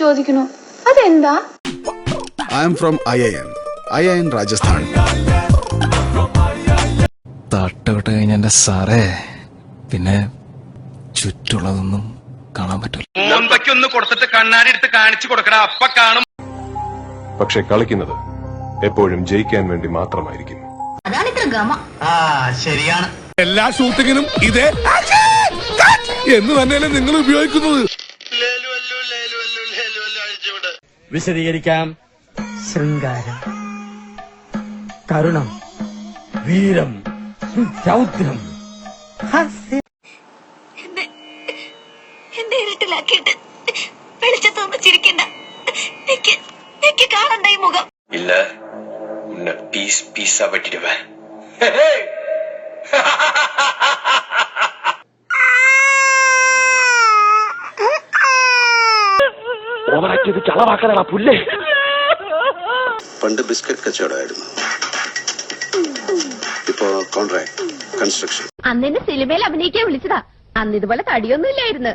ചോദിക്കുന്നു, അതെന്താ? I am from IIN Rajasthan. തട്ടോട്ട് കഴിഞ്ഞ എന്റെ സാറേ, പിന്നെ ചുറ്റുള്ളതൊന്നും കാണാൻ പറ്റില്ല. ഒന്ന് കൊടുത്തിട്ട് കണ്ണാടി എടുത്ത് കാണിച്ചു കൊടുക്കടാ, അപ്പ കാണും. പക്ഷെ കളിക്കുന്നത് എപ്പോഴും ജയിക്കാൻ വേണ്ടി മാത്രമായിരിക്കും. ശരിയാണ്. എല്ലാ ഷൂട്ടിങ്ങിനും ഇതേ എന്ന് തന്നെയല്ലേ നിങ്ങൾ ഉപയോഗിക്കുന്നത്? വിശദീകരിക്കാം. ശൃംഗാരം, കരുണം, വീരം, രൗദ്രം, ഹാസ്യം. എന്നെ ഇരുട്ടിലാക്കിയിട്ട് വെളിച്ചത്തൊന്നും ചിരിക്കണ്ട. എനിക്ക് കാണണ്ട ഈ മുഖം. இல்ல உன்னை பீஸ் பீஸா வெட்டிடுவேன். പണ്ട് ബിസ്ക്കറ്റ് കച്ചവടമായിരുന്നു, ഇപ്പോ കോൺട്രാക്ട് കൺസ്ട്രക്ഷൻ. അന്നെന്നെ സിനിമയിൽ അഭിനയിക്കാൻ വിളിച്ചതാ. അന്ന് ഇതുപോലെ തടിയൊന്നും ഇല്ലായിരുന്നു.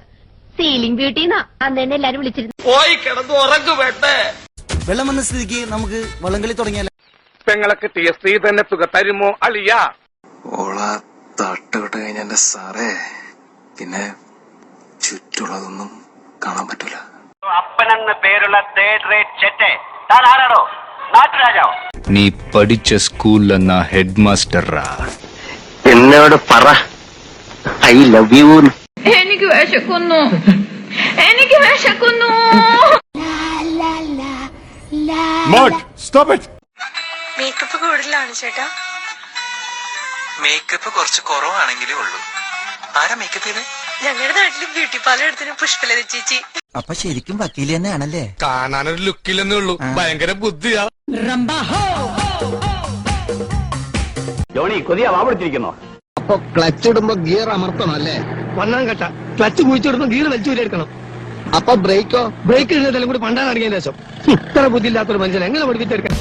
സീലിംഗ് ബ്യൂട്ടിന്നാ അന്നെന്നെ എല്ലാരും വിളിച്ചിരുന്നു. പോയി കിടന്നു ഉറങ്ങു വേണ്ടേ? വെള്ളം വന്ന സ്ഥിതിക്ക് നമുക്ക് വള്ളംകളി തുടങ്ങിയാലോ? പെങ്ങളൊക്കെ ടി എസ് തന്നെ തുക തരുമോ അളിയാ? ഓള തട്ടോട്ട് കഴിഞ്ഞ എന്റെ സാറേ, പിന്നെ ചുറ്റുള്ളതൊന്നും കാണാൻ പറ്റൂല. അപ്പനെന്ന് പേരുള്ള തേർഡ് റേറ്റ് ചെറ്റെ താൻ ആരാണോ? നാട്ടുരാജാവോ? നീ പഠിച്ച സ്കൂളിലെന്ന ഹെഡ് മാസ്റ്ററാ. എന്നോട് പറ ഐ ലവ് യു. എനിക്ക് വിശക്കുന്നു. മേക്കപ്പ് കൂടുതലാണ് ചേട്ടാ. മേക്കപ്പ് കുറച്ച് കുറവാണെങ്കിലേ ഉള്ളൂ. ആരാ മേക്കപ്പ് ചെയ്ത്? ഞങ്ങളുടെ നാട്ടില് ബ്യൂട്ടി പാർലർ എടുത്തിന് പുഷ്പലത ചേച്ചി. അപ്പൊ ശരിക്കും വക്കീല് തന്നെയാണല്ലേ? കാണാനൊരു ലുക്കില്ലെന്നേ ഉള്ളൂ, ഭയങ്കര ബുദ്ധിയാ. ജോണി കൊതിയാ വാപിടിച്ചിരിക്കുന്നോ? അപ്പൊ ക്ലച്ച് ഇടുമ്പോ ഗിയർ അമർത്തണം അല്ലേ? ഒന്നാം ഘട്ട ക്ലച്ച് കുഴിച്ചിടുമ്പോ ഗീർ വലിച്ചു എടുക്കണം. അപ്പൊ ബ്രേക്കോ? ബ്രേക്ക് ഇടുന്നതെല്ലാം കൂടി പണ്ടാൻ അടങ്ങിയ ശേഷം. ഇത്ര ബുദ്ധിയില്ലാത്തൊരു മനുഷ്യൻ എങ്ങനെ പഠിപ്പിച്ചെടുക്കണം?